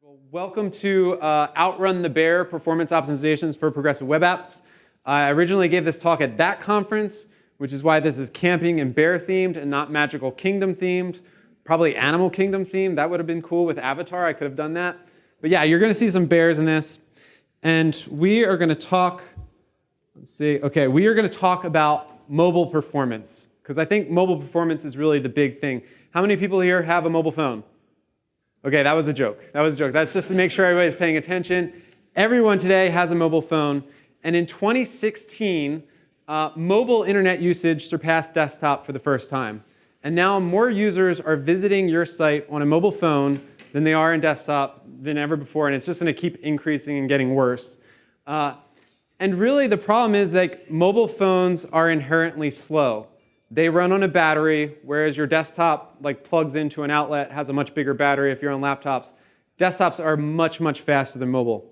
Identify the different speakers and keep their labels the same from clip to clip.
Speaker 1: Welcome to Outrun the Bear Performance Optimizations for Progressive Web Apps. I originally gave this talk at that conference, which is why this is camping and bear themed and not Magical Kingdom themed. Probably Animal Kingdom themed. That would have been cool with Avatar. I could have done that. But yeah, you're going to see some bears in this. And we are going to talk, we are going to talk about mobile performance. Because I think mobile performance is really the big thing. How many people here have a mobile phone? Okay, that was a joke. That was a joke. That's just to make sure everybody's paying attention. Everyone today has a mobile phone. And in 2016, mobile internet usage surpassed desktop for the first time. And now more users are visiting your site on a mobile phone than they are in desktop than ever before. And it's just going to keep increasing and getting worse. And really, the problem is that mobile phones are inherently slow. They run on a battery, whereas your desktop plugs into an outlet, has a much bigger battery if you're on laptops. Desktops are much, much faster than mobile.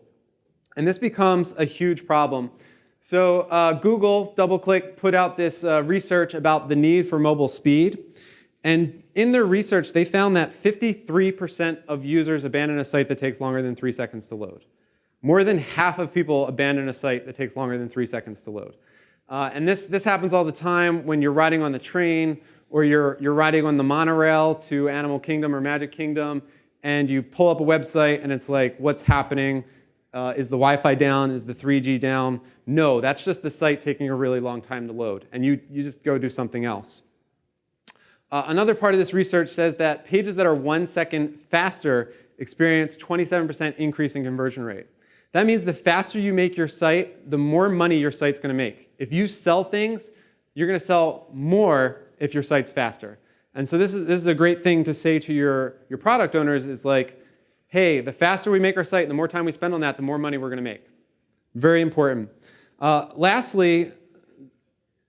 Speaker 1: And this becomes a huge problem. So Google, DoubleClick, put out this research about the need for mobile speed. And in their research, they found that 53% of users abandon a site that takes longer than 3 seconds to load. More than half of people abandon a site that takes longer than 3 seconds to load. And this happens all the time when you're riding on the train or you're riding on the monorail to Animal Kingdom or Magic Kingdom, and you pull up a website and it's like, what's happening? Is the Wi-Fi down? Is the 3G down? No, that's just the site taking a really long time to load, and you just go do something else. Another part of this research says that pages that are 1 second faster experience 27% increase in conversion rate. That means the faster you make your site, the more money your site's going to make. If you sell things, you're going to sell more if your site's faster. And so this is a great thing to say to your product owners is like, hey, the faster we make our site, the more time we spend on that, the more money we're going to make. Very important. Lastly,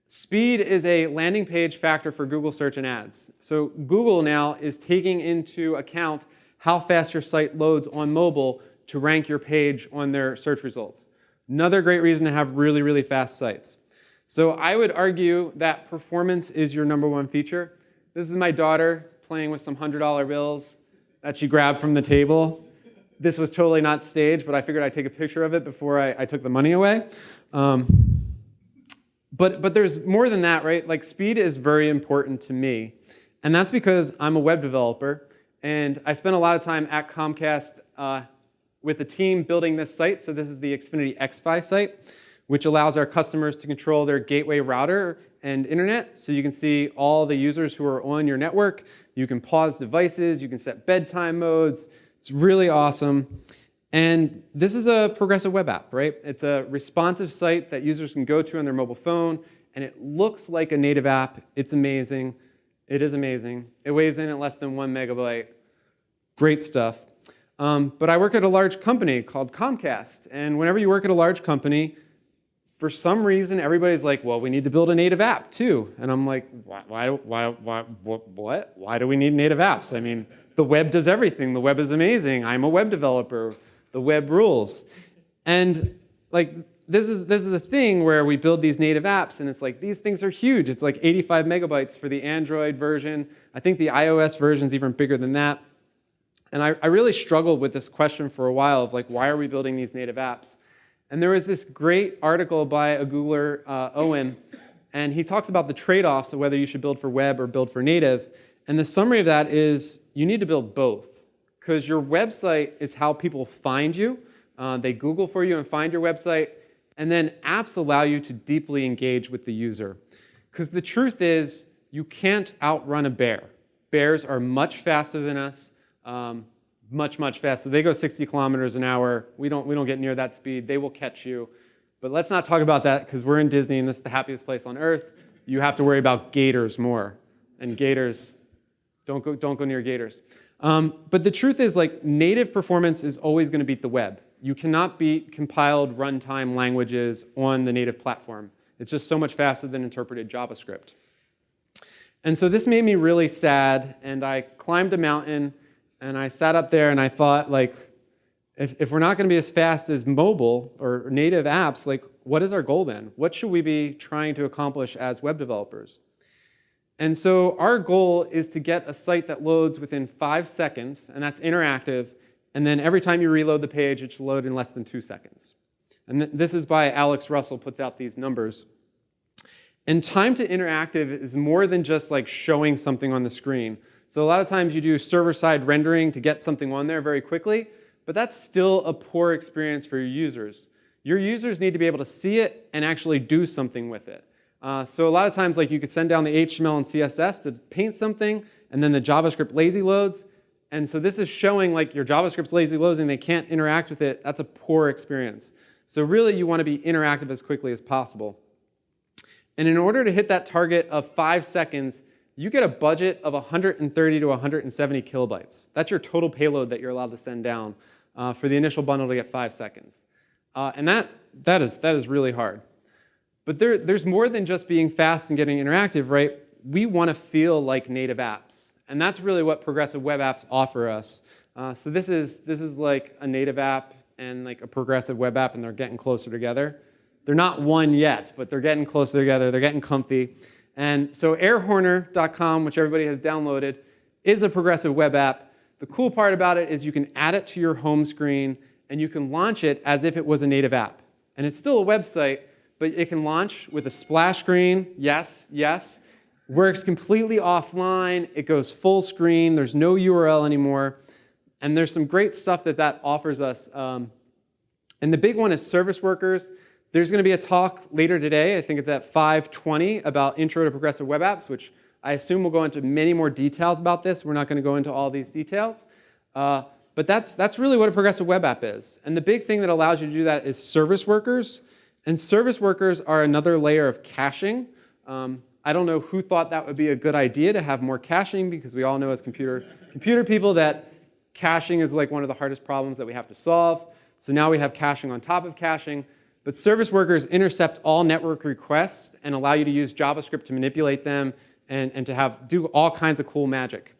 Speaker 1: speed is a landing page factor for Google search and ads. So Google now is taking into account how fast your site loads on mobile to rank your page on their search results. Another great reason to have really, really fast sites. So I would argue that performance is your #1 feature. This is my daughter playing with some $100 bills that she grabbed from the table. This was totally not staged, but I figured I'd take a picture of it before I took the money away. But there's more than that, right? Like, speed is very important to me. And that's because I'm a web developer, and I spent a lot of time at Comcast with the team building this site. So this is the Xfinity Xfi site, which allows our customers to control their gateway router and internet. So you can see all the users who are on your network. You can pause devices. You can set bedtime modes. It's really awesome. And this is a progressive web app, right? It's a responsive site that users can go to on their mobile phone. And it looks like a native app. It's amazing. It is amazing. It weighs in at less than 1 megabyte. Great stuff. But I work at a large company called Comcast. And whenever you work at a large company, for some reason, everybody's like, well, we need to build a native app too. And I'm like, what? Why do we need native apps? I mean, the web does everything. The web is amazing. I'm a web developer. The web rules. And like, this is the thing where we build these native apps, and it's like, these things are huge. It's like 85 megabytes for the Android version. I think the iOS version is even bigger than that. And I really struggled with this question for a while of like, why are we building these native apps? And there was this great article by a Googler, Owen, and he talks about the trade-offs of whether you should build for web or build for native. And the summary of that is you need to build both, because your website is how people find you. They Google for you and find your website. And then apps allow you to deeply engage with the user. Because the truth is, you can't outrun a bear. Bears are much faster than us. Much faster. They go 60 kilometers an hour. We don't get near that speed. They will catch you. But let's not talk about that, because we're in Disney and this is the happiest place on earth. You have to worry about gators more. And gators, don't go near gators. But the truth is, like, native performance is always going to beat the web. You cannot beat compiled runtime languages on the native platform. It's just so much faster than interpreted JavaScript. And so this made me really sad, and I climbed a mountain. And I sat up there and I thought, like, if we're not going to be as fast as mobile or native apps, like, what is our goal then? What should we be trying to accomplish as web developers? And so our goal is to get a site that loads within 5 seconds, and that's interactive, and then every time you reload the page, it should load in less than 2 seconds. And this is by Alex Russell, puts out these numbers. And time to interactive is more than just like showing something on the screen. So a lot of times you do server-side rendering to get something on there very quickly, but that's still a poor experience for your users. Your users need to be able to see it and actually do something with it. So a lot of times, like, you could send down the HTML and CSS to paint something, and then the JavaScript lazy loads. And so this is showing like your JavaScript's lazy loads and they can't interact with it. That's a poor experience. So really, you want to be interactive as quickly as possible. And in order to hit that target of 5 seconds, you get a budget of 130 to 170 kilobytes. That's your total payload that you're allowed to send down for the initial bundle to get 5 seconds. And that is really hard. But there's more than just being fast and getting interactive, right? We want to feel like native apps. And that's really what progressive web apps offer us. So this is like a native app and like a progressive web app, and they're getting closer together. They're not one yet, but they're getting closer together. They're getting comfy. And so airhorner.com, which everybody has downloaded, is a progressive web app. The cool part about it is you can add it to your home screen, and you can launch it as if it was a native app. And it's still a website, but it can launch with a splash screen. Yes, yes. Works completely offline. It goes full screen. There's no URL anymore. And there's some great stuff that offers us. And the big one is service workers. There's going to be a talk later today, I think it's at 5:20, about Intro to Progressive Web Apps, which I assume will go into many more details about this. We're not going to go into all these details. But that's really what a progressive web app is. And the big thing that allows you to do that is service workers. And service workers are another layer of caching. I don't know who thought that would be a good idea to have more caching, because we all know as computer people that caching is like one of the hardest problems that we have to solve. So now we have caching on top of caching. But service workers intercept all network requests and allow you to use JavaScript to manipulate them and to do all kinds of cool magic.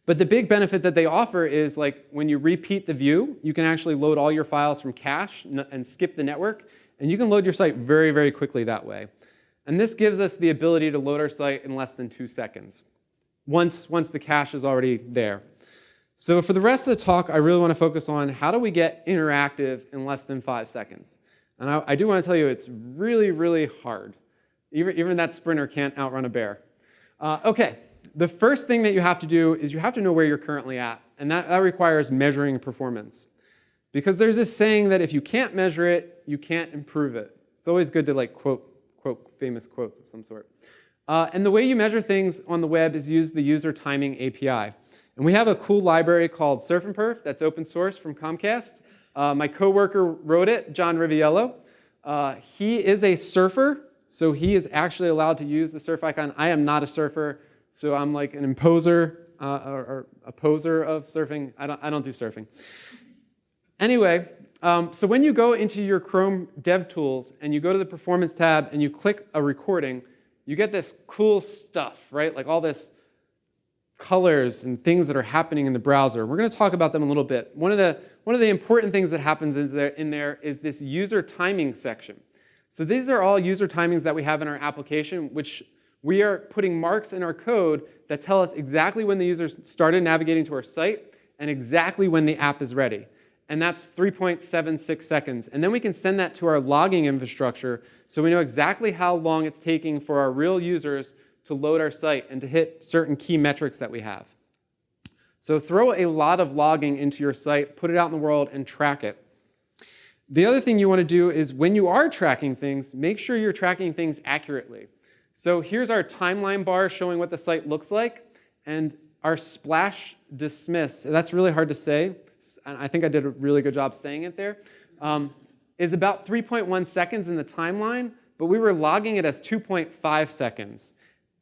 Speaker 1: But the big benefit that they offer is, like, when you repeat the view, you can actually load all your files from cache and skip the network. And you can load your site very, very quickly that way. And this gives us the ability to load our site in less than 2 seconds, once the cache is already there. So for the rest of the talk, I really want to focus on how do we get interactive in less than 5 seconds. And I do want to tell you, it's really, really hard. Even that sprinter can't outrun a bear. OK, the first thing that you have to do is you have to know where you're currently at. And that requires measuring performance. Because there's this saying that if you can't measure it, you can't improve it. It's always good to like quote famous quotes of some sort. And the way you measure things on the web is use the user timing API. And we have a cool library called SurfandPerf that's open source from Comcast. My coworker wrote it, John Riviello. He is a surfer, so he is actually allowed to use the surf icon. I am not a surfer, so I'm like an imposer or opposer of surfing. I don't do surfing. Anyway, so when you go into your Chrome DevTools and you go to the Performance tab and you click a recording, you get this cool stuff, right? Like all this colors and things that are happening in the browser. We're going to talk about them a little bit. One of the important things that happens in there is this user timing section. So these are all user timings that we have in our application, which we are putting marks in our code that tell us exactly when the user started navigating to our site and exactly when the app is ready. And that's 3.76 seconds. And then we can send that to our logging infrastructure so we know exactly how long it's taking for our real users to load our site and to hit certain key metrics that we have. So throw a lot of logging into your site, put it out in the world, and track it. The other thing you want to do is when you are tracking things, make sure you're tracking things accurately. So here's our timeline bar showing what the site looks like. And our splash dismiss, that's really hard to say. And I think I did a really good job saying it there, is about 3.1 seconds in the timeline, but we were logging it as 2.5 seconds.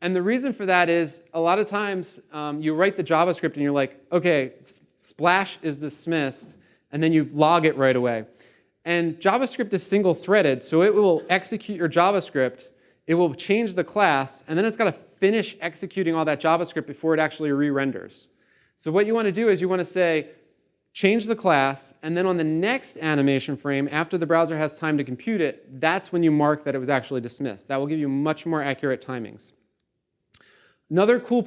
Speaker 1: And the reason for that is a lot of times you write the JavaScript and you're like, OK, splash is dismissed, and then you log it right away. And JavaScript is single-threaded, so it will execute your JavaScript, it will change the class, and then it's got to finish executing all that JavaScript before it actually re-renders. So what you want to do is you want to say, change the class, and then on the next animation frame, after the browser has time to compute it, that's when you mark that it was actually dismissed. That will give you much more accurate timings. Another cool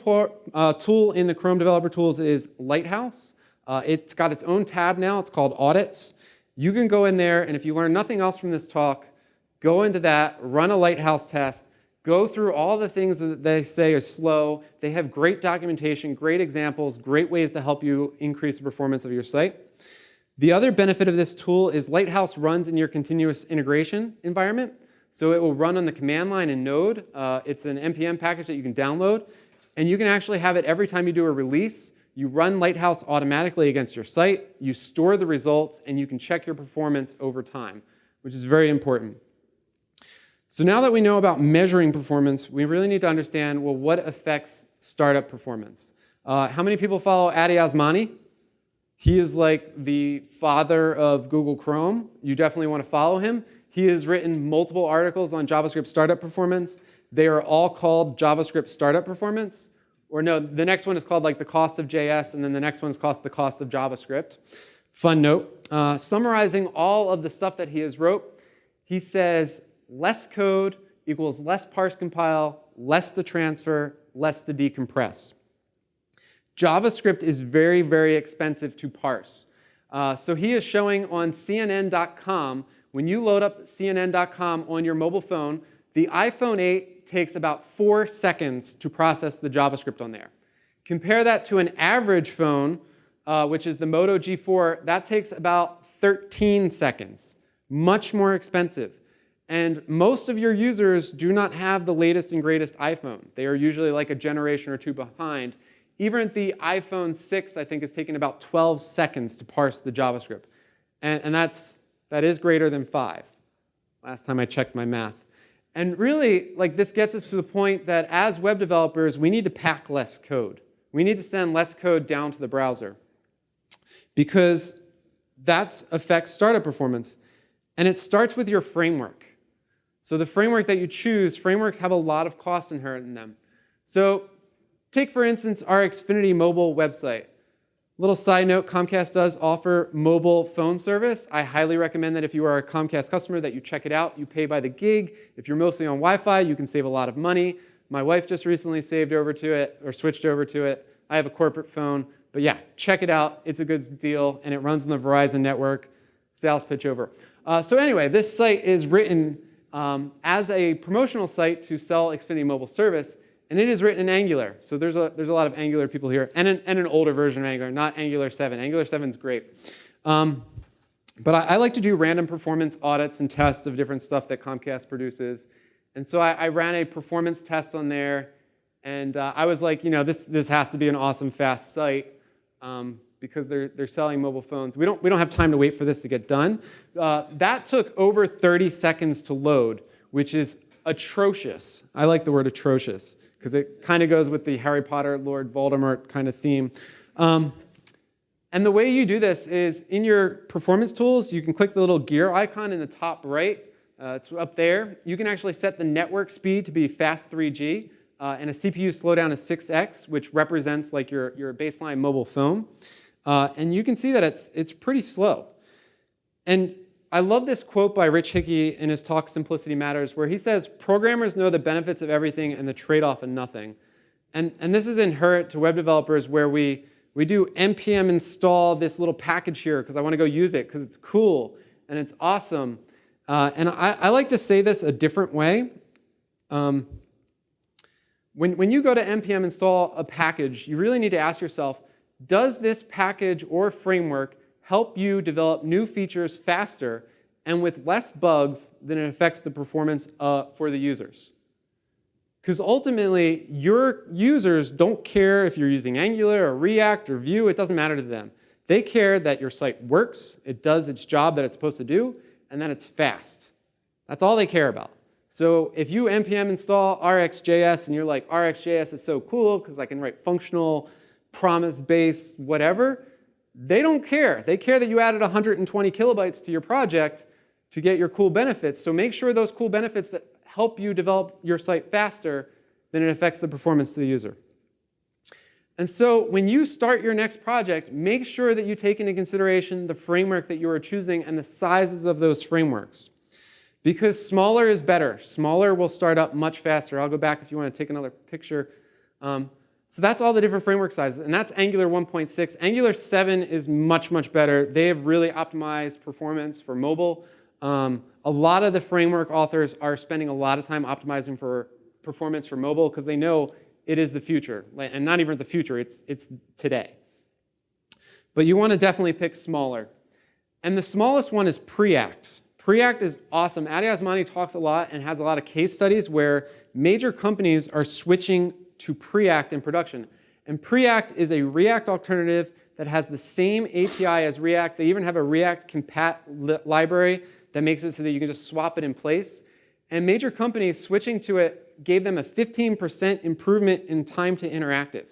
Speaker 1: tool in the Chrome Developer Tools is Lighthouse. It's got its own tab now. It's called Audits. You can go in there, and if you learn nothing else from this talk, go into that, run a lighthouse test, go through all the things that they say are slow. They have great documentation, great examples, great ways to help you increase the performance of your site. The other benefit of this tool is Lighthouse runs in your continuous integration environment. So it will run on the command line in Node. It's an NPM package that you can download. And you can actually have it every time you do a release. You run Lighthouse automatically against your site. You store the results, and you can check your performance over time, which is very important. So now that we know about measuring performance, we really need to understand, well, what affects startup performance? How many people follow Adi Osmani? He is like the father of Google Chrome. You definitely want to follow him. He has written multiple articles on JavaScript startup performance. They are all called JavaScript startup performance. Or no, the next one is called like the cost of JS, and then the next one is the cost of JavaScript. Fun note. Summarizing all of the stuff that he has wrote, he says less code equals less parse compile, less to transfer, less to decompress. JavaScript is very, very expensive to parse. So he is showing on CNN.com, when you load up CNN.com on your mobile phone, the iPhone 8 takes about 4 seconds to process the JavaScript on there. Compare that to an average phone, which is the Moto G4. That takes about 13 seconds. Much more expensive. And most of your users do not have the latest and greatest iPhone. They are usually like a generation or two behind. Even the iPhone 6, I think, is taking about 12 seconds to parse the JavaScript. And that is greater than 5, last time I checked my math. And really, like, this gets us to the point that as web developers, we need to pack less code. We need to send less code down to the browser, because that affects startup performance. And it starts with your framework. So the framework that you choose, frameworks have a lot of costs inherent in them. So take, for instance, our Xfinity mobile website. Little side note, Comcast does offer mobile phone service. I highly recommend that if you are a Comcast customer that you check it out. You pay by the gig. If you're mostly on Wi-Fi, you can save a lot of money. My wife just recently saved over to it, or switched over to it. I have a corporate phone. But yeah, check it out. It's a good deal, and it runs on the Verizon network. Sales pitch over. So anyway, this site is written as a promotional site to sell Xfinity mobile service. And it is written in Angular. So there's a lot of Angular people here. And an older version of Angular, not Angular 7. Angular 7 is great. But I like to do random performance audits and tests of different stuff that Comcast produces. And so I ran a performance test on there. And I was like, this has to be an awesome, fast site, because they're selling mobile phones. We don't have time to wait for this to get done. That took over 30 seconds to load, which is atrocious. I like the word atrocious, because it kind of goes with the Harry Potter, Lord Voldemort kind of theme. And the way you do this is in your performance tools, you can click the little gear icon in the top right. It's up there. You can actually set the network speed to be fast 3G and a CPU slowdown of 6x, which represents like your baseline mobile phone. And you can see that it's pretty slow. And I love this quote by Rich Hickey in his talk Simplicity Matters, where he says, programmers know the benefits of everything and the trade-off of nothing. And this is inherent to web developers, where we do npm install this little package here because I want to go use it because it's cool and it's awesome. And I like to say this a different way. When you go to npm install a package, you really need to ask yourself, does this package or framework help you develop new features faster and with less bugs than it affects the performance for the users? Because ultimately, your users don't care if you're using Angular or React or Vue. It doesn't matter to them. They care that your site works, it does its job that it's supposed to do, and that it's fast. That's all they care about. So if you npm install RxJS and you're like, RxJS is so cool because I can write functional, promise-based, whatever, they don't care. They care that you added 120 kilobytes to your project to get your cool benefits. So make sure those cool benefits that help you develop your site faster than it affects the performance to the user. And so when you start your next project, make sure that you take into consideration the framework that you are choosing and the sizes of those frameworks. Because smaller is better. Smaller will start up much faster. I'll go back if you want to take another picture. So that's all the different framework sizes, and that's Angular 1.6. Angular 7 is much, much better. They have really optimized performance for mobile. A lot of the framework authors are spending a lot of time optimizing for performance for mobile because they know it is the future, and not even the future, it's today. But you want to definitely pick smaller. And the smallest one is Preact. Preact is awesome. Adi Osmani talks a lot and has a lot of case studies where major companies are switching to Preact in production. And Preact is a React alternative that has the same API as React. They even have a React compat library that makes it so that you can just swap it in place. And major companies switching to it gave them a 15% improvement in time to interactive.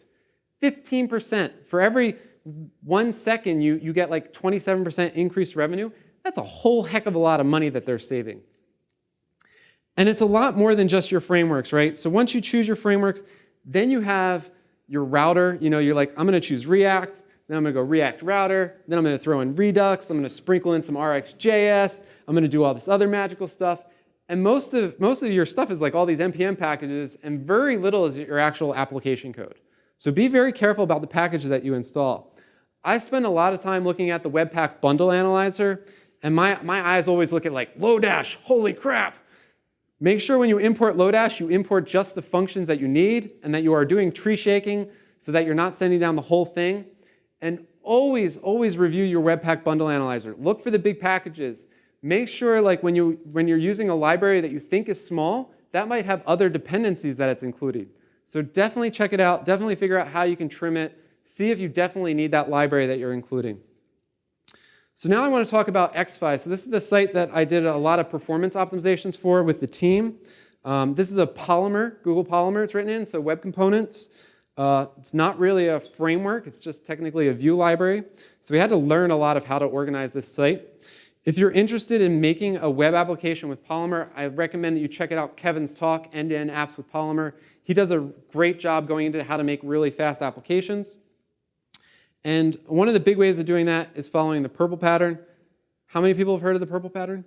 Speaker 1: 15%. For every 1 second, you get like 27% increased revenue. That's a whole heck of a lot of money that they're saving. And it's a lot more than just your frameworks, right? So once you choose your frameworks, then you have your router. You know, you're like, I'm going to choose React, then I'm going to go React Router, then I'm going to throw in Redux, I'm going to sprinkle in some RxJS, I'm going to do all this other magical stuff. And most of your stuff is like all these NPM packages, and very little is your actual application code. So be very careful about the packages that you install. I spend a lot of time looking at the Webpack bundle analyzer, and my eyes always look at like, Lodash, holy crap. Make sure when you import Lodash, you import just the functions that you need and that you are doing tree shaking so that you're not sending down the whole thing. And always, always review your Webpack bundle analyzer. Look for the big packages. Make sure like when you're using a library that you think is small, that might have other dependencies that it's including. So definitely check it out. Definitely figure out how you can trim it. See if you definitely need that library that you're including. So now I want to talk about Xfi. So this is the site that I did a lot of performance optimizations for with the team. This is a Polymer, Google Polymer it's written in, so web components. It's not really a framework, it's just technically a view library. So we had to learn a lot of how to organize this site. If you're interested in making a web application with Polymer, I recommend that you check out Kevin's talk, End-to-End Apps with Polymer. He does a great job going into how to make really fast applications. And one of the big ways of doing that is following the purple pattern. How many people have heard of the purple pattern?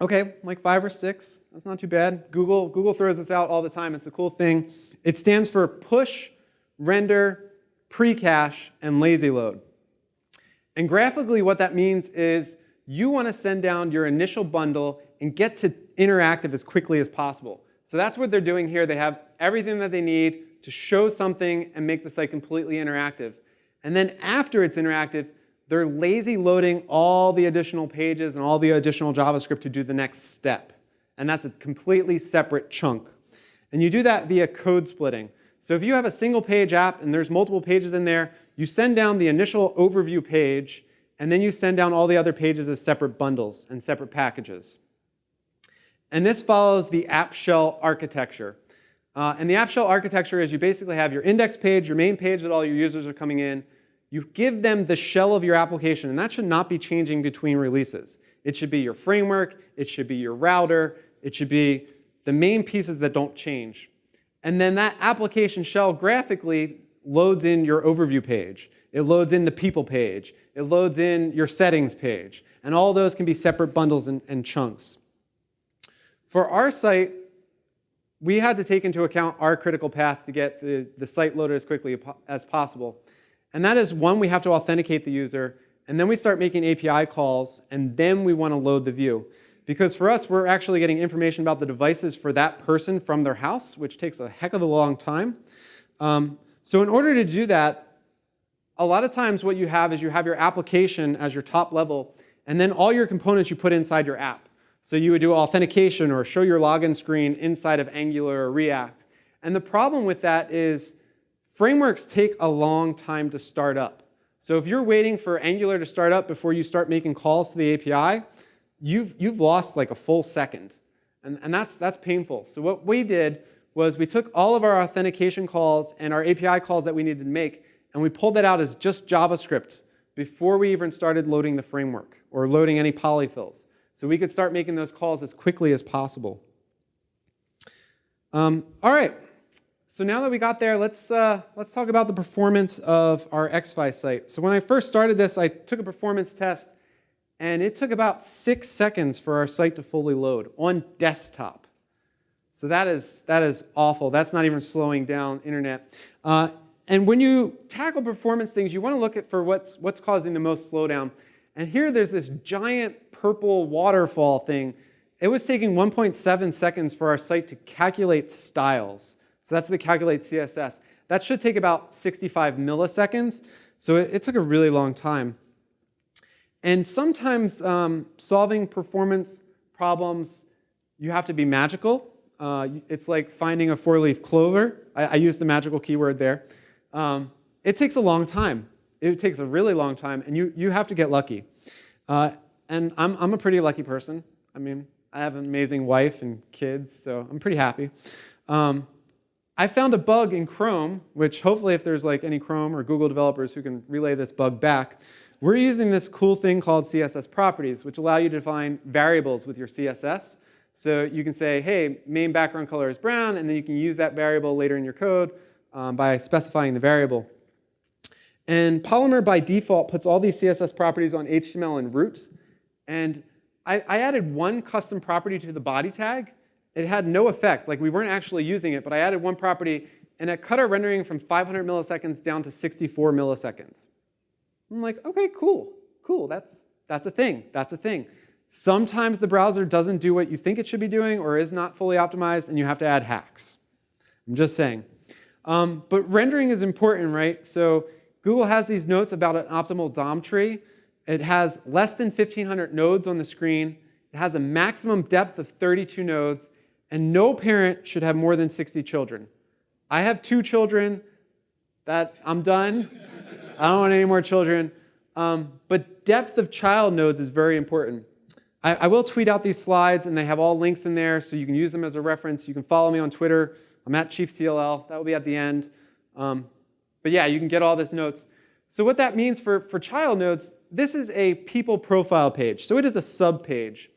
Speaker 1: Okay, like 5 or 6. That's not too bad. Google throws this out all the time. It's a cool thing. It stands for push, render, pre-cache, and lazy load. And graphically what that means is you want to send down your initial bundle and get to interactive as quickly as possible. So that's what they're doing here. They have everything that they need to show something and make the site completely interactive. And then after it's interactive, they're lazy loading all the additional pages and all the additional JavaScript to do the next step. And that's a completely separate chunk. And you do that via code splitting. So if you have a single page app and there's multiple pages in there, you send down the initial overview page, and then you send down all the other pages as separate bundles and separate packages. And this follows the app shell architecture. And the app shell architecture is you basically have your index page, your main page that all your users are coming in. You give them the shell of your application, and that should not be changing between releases. It should be your framework, it should be your router, it should be the main pieces that don't change. And then that application shell graphically loads in your overview page. It loads in the people page. It loads in your settings page. And all those can be separate bundles and chunks. For our site, we had to take into account our critical path to get the site loaded as quickly as possible. And that is, one, we have to authenticate the user, and then we start making API calls, and then we want to load the view. Because for us, we're actually getting information about the devices for that person from their house, which takes a heck of a long time. So in order to do that, a lot of times what you have is you have your application as your top level, and then all your components you put inside your app. So you would do authentication or show your login screen inside of Angular or React. And the problem with that is frameworks take a long time to start up. So if you're waiting for Angular to start up before you start making calls to the API, you've lost like a full second. And that's painful. So what we did was we took all of our authentication calls and our API calls that we needed to make, and we pulled that out as just JavaScript before we even started loading the framework or loading any polyfills. So we could start making those calls as quickly as possible. All right. So now that we got there, let's talk about the performance of our Xfi site. So when I first started this, I took a performance test, and it took about 6 seconds for our site to fully load on desktop. So that is awful. That's not even slowing down internet. And when you tackle performance things, you want to look at for what's causing the most slowdown. And here there's this giant purple waterfall thing. It was taking 1.7 seconds for our site to calculate styles. So that's to calculate CSS. That should take about 65 milliseconds. So it took a really long time. And sometimes solving performance problems, you have to be magical. It's like finding a four-leaf clover. I use the magical keyword there. It takes a long time. It takes a really long time, and you have to get lucky. And I'm a pretty lucky person. I mean, I have an amazing wife and kids, so I'm pretty happy. I found a bug in Chrome, which hopefully if there's like any Chrome or Google developers who can relay this bug back, we're using this cool thing called CSS properties, which allow you to define variables with your CSS. So you can say, hey, main background color is brown, and then you can use that variable later in your code by specifying the variable. And Polymer, by default, puts all these CSS properties on HTML and root. And I added one custom property to the body tag. It had no effect. Like, we weren't actually using it, but I added one property, and it cut our rendering from 500 milliseconds down to 64 milliseconds. I'm like, OK, cool. That's a thing. That's a thing. Sometimes the browser doesn't do what you think it should be doing or is not fully optimized, and you have to add hacks. I'm just saying. But rendering is important, right? So Google has these notes about an optimal DOM tree. It has less than 1,500 nodes on the screen. It has a maximum depth of 32 nodes. And no parent should have more than 60 children. I have 2 children. I'm done. I don't want any more children. But depth of child nodes is very important. I will tweet out these slides, and they have all links in there, so you can use them as a reference. You can follow me on Twitter. I'm at ChiefCLL. That will be at the end. But yeah, you can get all this notes. So what that means for child nodes, this is a people profile page. So it is a sub-page.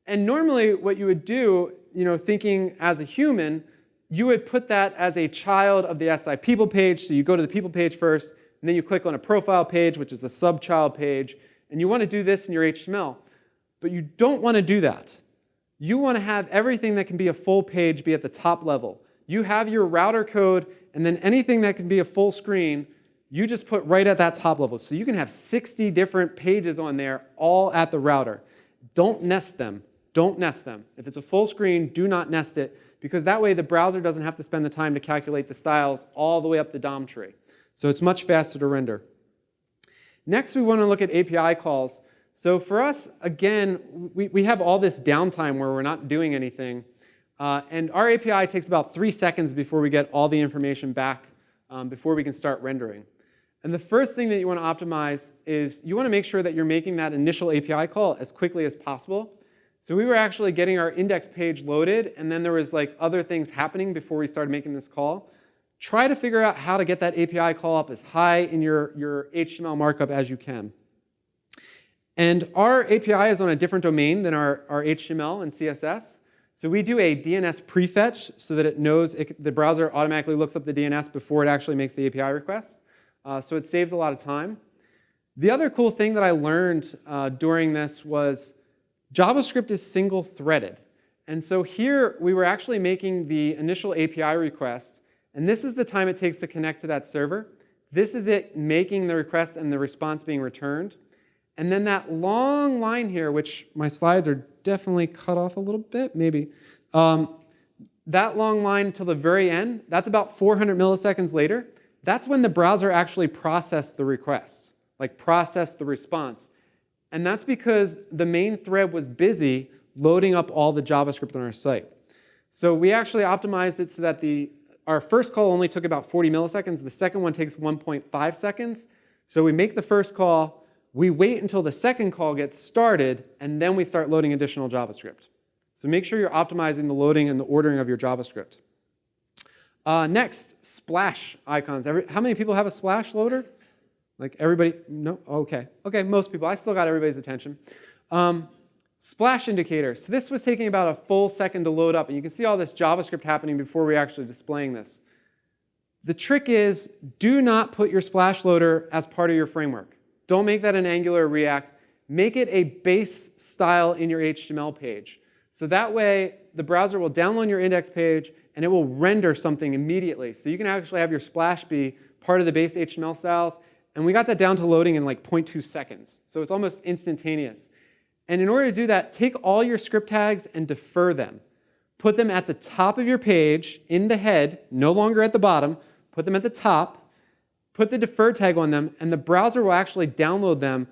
Speaker 1: And normally what you would do, thinking as a human, you would put that as a child of the SI people page. So you go to the people page first, and then you click on a profile page, which is a sub-child page. And you want to do this in your HTML. But you don't want to do that. You want to have everything that can be a full page be at the top level. You have your router code, and then anything that can be a full screen, you just put right at that top level. So you can have 60 different pages on there, all at the router. Don't nest them. Don't nest them. If it's a full screen, do not nest it, because that way the browser doesn't have to spend the time to calculate the styles all the way up the DOM tree. So it's much faster to render. Next, we want to look at API calls. So for us, again, we have all this downtime where we're not doing anything. And our API takes about 3 seconds before we get all the information back before we can start rendering. And the first thing that you want to optimize is you want to make sure that you're making that initial API call as quickly as possible. So we were actually getting our index page loaded, and then there was like other things happening before we started making this call. Try to figure out how to get that API call up as high in your HTML markup as you can. And our API is on a different domain than our HTML and CSS. So we do a DNS prefetch so that it knows the browser automatically looks up the DNS before it actually makes the API request. So it saves a lot of time. The other cool thing that I learned during this was JavaScript is single-threaded. And so here we were actually making the initial API request, and this is the time it takes to connect to that server. This is it making the request and the response being returned. And then that long line here, which my slides are definitely cut off a little bit, maybe. That long line until the very end, that's about 400 milliseconds later. That's when the browser actually processed the request, like processed the response. And that's because the main thread was busy loading up all the JavaScript on our site. So we actually optimized it so that our first call only took about 40 milliseconds. The second one takes 1.5 seconds. So we make the first call. We wait until the second call gets started, and then we start loading additional JavaScript. So make sure you're optimizing the loading and the ordering of your JavaScript. Next, splash icons. How many people have a splash loader? Like everybody? No? Okay. Okay, most people. I still got everybody's attention. Splash indicator. So this was taking about a full second to load up, and you can see all this JavaScript happening before we actually displaying this. The trick is, do not put your splash loader as part of your framework. Don't make that an Angular or React. Make it a base style in your HTML page. So that way, the browser will download your index page, and it will render something immediately. So you can actually have your splash be part of the base HTML styles. And we got that down to loading in like 0.2 seconds. So it's almost instantaneous. And in order to do that, take all your script tags and defer them. Put them at the top of your page, in the head, no longer at the bottom. Put them at the top. Put the defer tag on them, and the browser will actually download them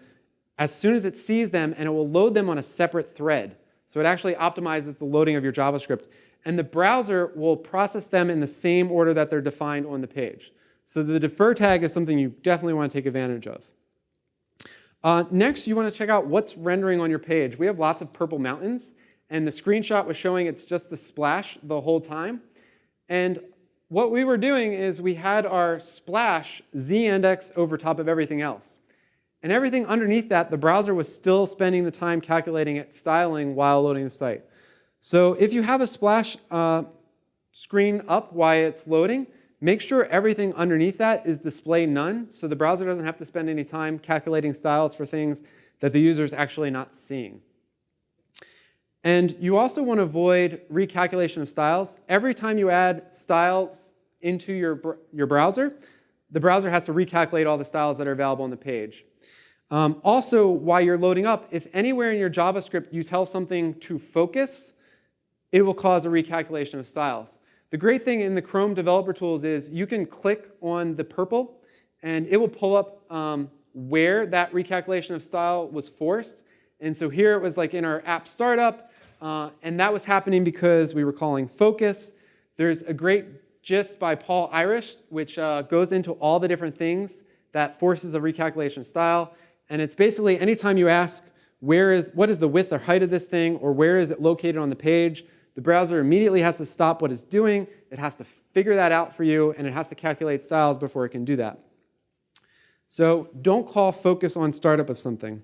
Speaker 1: as soon as it sees them, and it will load them on a separate thread. So it actually optimizes the loading of your JavaScript. And the browser will process them in the same order that they're defined on the page. So the defer tag is something you definitely want to take advantage of. Next, you want to check out what's rendering on your page. We have lots of purple mountains, and the screenshot was showing it's just the splash the whole time. And what we were doing is we had our splash z-index over top of everything else. And everything underneath that, the browser was still spending the time calculating it, styling while loading the site. So if you have a splash screen up while it's loading, make sure everything underneath that is display none, so the browser doesn't have to spend any time calculating styles for things that the user is actually not seeing. And you also want to avoid recalculation of styles. Every time you add styles into your browser, the browser has to recalculate all the styles that are available on the page. Also, while you're loading up, if anywhere in your JavaScript you tell something to focus, it will cause a recalculation of styles. The great thing in the Chrome developer tools is you can click on the purple, and it will pull up where that recalculation of style was forced. And so here it was like in our app startup, and that was happening because we were calling focus. There's a great gist by Paul Irish, which goes into all the different things that forces a recalculation of style. And it's basically anytime you ask, what is the width or height of this thing, or where is it located on the page, the browser immediately has to stop what it's doing. It has to figure that out for you, and it has to calculate styles before it can do that. So don't call focus on startup of something.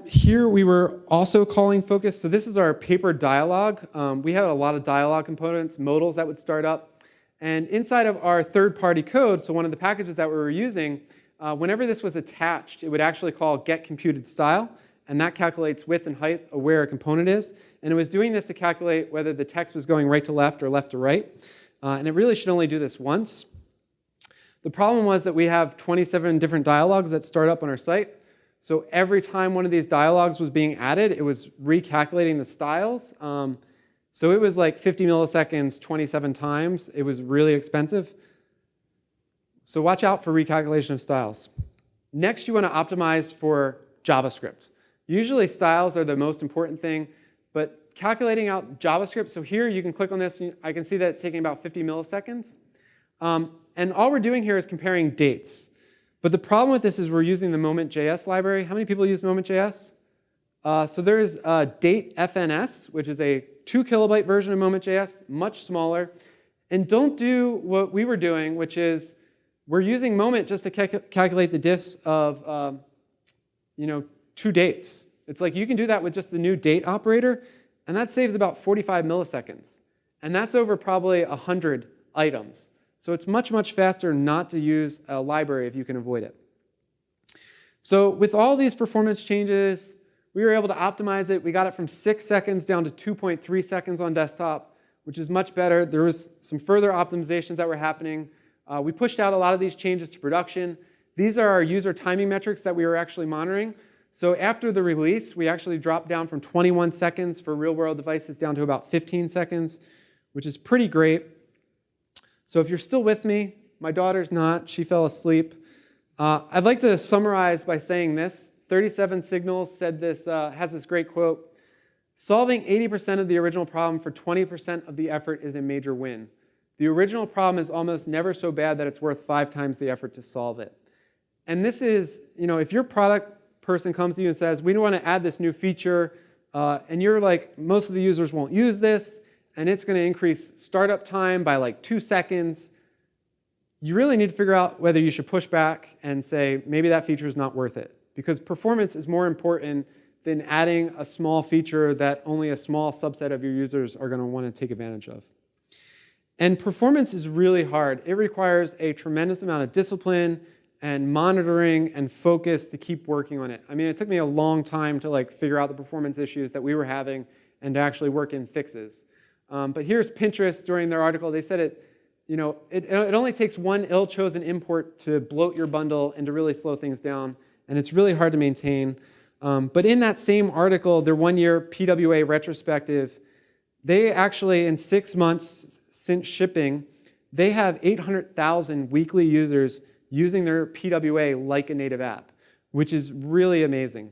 Speaker 1: Here we were also calling focus. So this is our paper dialog. We had a lot of dialog components, modals that would start up. And inside of our third-party code, so one of the packages that we were using, whenever this was attached, it would actually call getComputedStyle, and that calculates width and height of where a component is. And it was doing this to calculate whether the text was going right to left or left to right. And it really should only do this once. The problem was that we have 27 different dialogues that start up on our site. So every time one of these dialogues was being added, it was recalculating the styles. So it was like 50 milliseconds 27 times. It was really expensive. So watch out for recalculation of styles. Next, you want to optimize for JavaScript. Usually styles are the most important thing, but calculating out JavaScript, so here you can click on this, and I can see that it's taking about 50 milliseconds. And all we're doing here is comparing dates. But the problem with this is we're using the Moment.js library. How many people use Moment.js? So there's DateFNS, which is a 2 kilobyte version of Moment.js, much smaller. And don't do what we were doing, which is we're using Moment just to calculate the diffs of 2 dates. It's like you can do that with just the new date operator, and that saves about 45 milliseconds. And that's over probably 100 items. So it's much, much faster not to use a library if you can avoid it. So with all these performance changes, we were able to optimize it. We got it from 6 seconds down to 2.3 seconds on desktop, which is much better. There was some further optimizations that were happening. We pushed out a lot of these changes to production. These are our user timing metrics that we were actually monitoring. So after the release, we actually dropped down from 21 seconds for real-world devices down to about 15 seconds, which is pretty great. So if you're still with me, my daughter's not. She fell asleep. I'd like to summarize by saying this. 37 Signals said this, has this great quote. Solving 80% of the original problem for 20% of the effort is a major win. The original problem is almost never so bad that it's worth 5 times the effort to solve it. And this is, if your product person comes to you and says, we want to add this new feature, and you're like, most of the users won't use this, and it's going to increase startup time by like 2 seconds, you really need to figure out whether you should push back and say, maybe that feature is not worth it. Because performance is more important than adding a small feature that only a small subset of your users are going to want to take advantage of. And performance is really hard. It requires a tremendous amount of discipline and monitoring and focus to keep working on it. I mean, it took me a long time to like figure out the performance issues that we were having and to actually work in fixes. But here's Pinterest during their article. They said it only takes one ill-chosen import to bloat your bundle and to really slow things down, and it's really hard to maintain. But in that same article, their one-year PWA retrospective, they actually, in 6 months since shipping, they have 800,000 weekly users using their PWA like a native app, which is really amazing.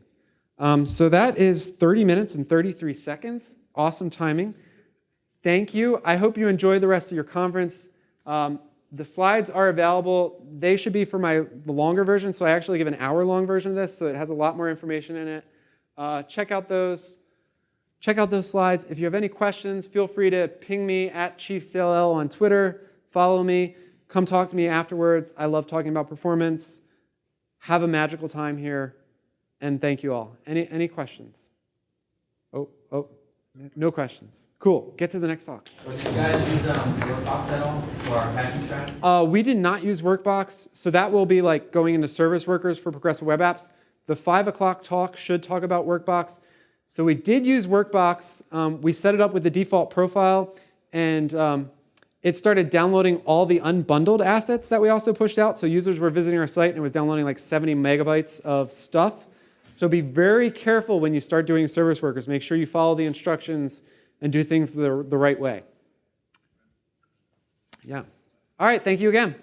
Speaker 1: So that is 30 minutes and 33 seconds. Awesome timing. Thank you. I hope you enjoy the rest of your conference. The slides are available. They should be for the longer version, so I actually give an hour-long version of this, so it has a lot more information in it. Check out those slides. If you have any questions, feel free to ping me at ChiefSaleL on Twitter. Follow me. Come talk to me afterwards. I love talking about performance. Have a magical time here, and thank you all. Any questions? Oh. No questions. Cool. Get to the next talk.
Speaker 2: Did you guys use Workbox at all for our patching strategy?
Speaker 1: We did not use Workbox, so that will be like going into service workers for progressive web apps. The 5 o'clock talk should talk about Workbox. So we did use Workbox. We set it up with the default profile, and it started downloading all the unbundled assets that we also pushed out. So users were visiting our site, and it was downloading like 70 megabytes of stuff. So be very careful when you start doing service workers. Make sure you follow the instructions and do things the right way. Yeah. All right, thank you again.